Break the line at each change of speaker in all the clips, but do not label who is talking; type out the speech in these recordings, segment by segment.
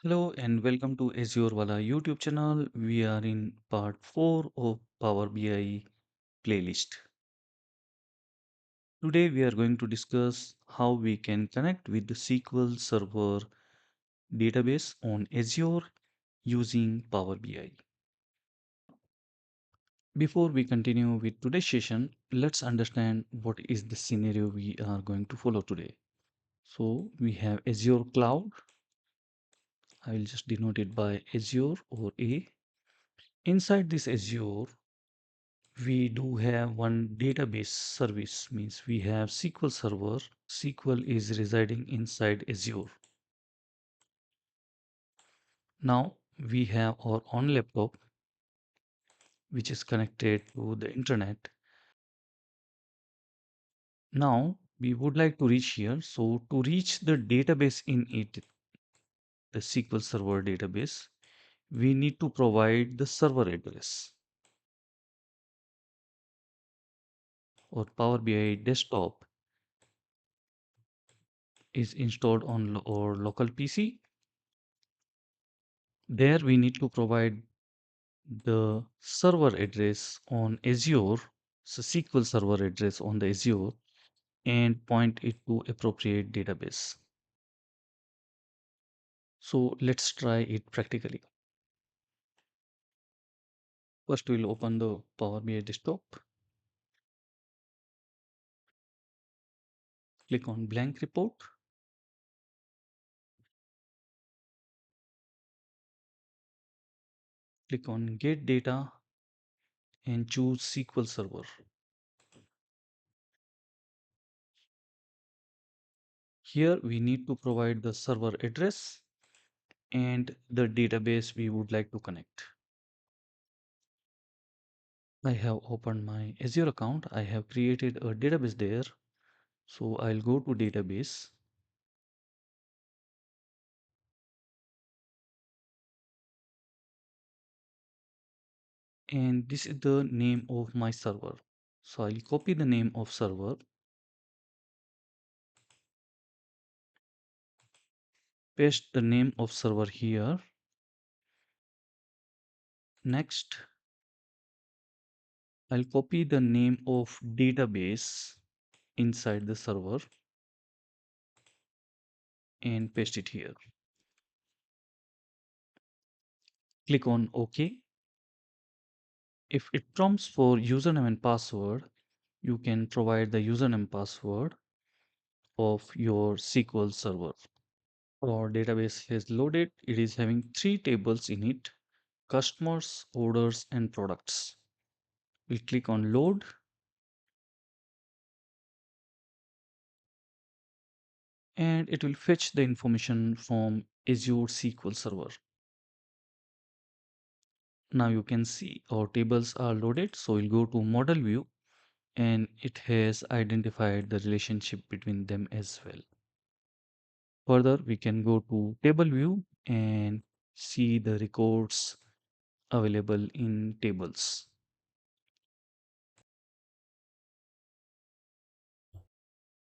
Hello and welcome to azurewala YouTube channel. We are in part 4 of Power BI playlist. Today we are going to discuss how we can connect with the SQL Server database on Azure using Power BI. Before we continue with today's session, let's understand what is the scenario we are going to follow today. So we have Azure Cloud. I will just denote it by Azure or A. Inside this Azure, we do have one database service, means we have SQL Server. SQL is residing inside Azure. Now we have our own laptop which is connected to the internet. Now we would like to reach here. So to reach the database in it, the SQL Server database, we need to provide the server address. Or Power BI desktop is installed on our local PC. There we need to provide the server address on Azure, so SQL Server address on the Azure, and point it to appropriate database. So let's try it practically. First, we'll open the Power BI desktop. Click on blank report. Click on get data and choose SQL Server. Here we need to provide the server address and the database we would like to connect. I have opened my Azure account. I have created a database there. So I'll go to database. And this is the name of my server. So I'll copy the name of server, paste the name of server here. Next, I'll copy the name of database inside the server and paste it here. Click on OK. If it prompts for username and password, you can provide the username and password of your SQL server. Our database has loaded. It is having 3 tables in it: customers, orders, and products. We'll click on load. And it will fetch the information from Azure SQL Server. Now you can see our tables are loaded. So we'll go to model view and it has identified the relationship between them as well. Further, we can go to table view and see the records available in tables.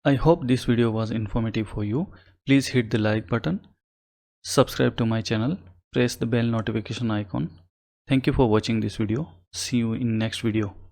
I hope this video was informative for you. Please hit the like button, subscribe to my channel, press the bell notification icon. Thank you for watching this video. See you in next video.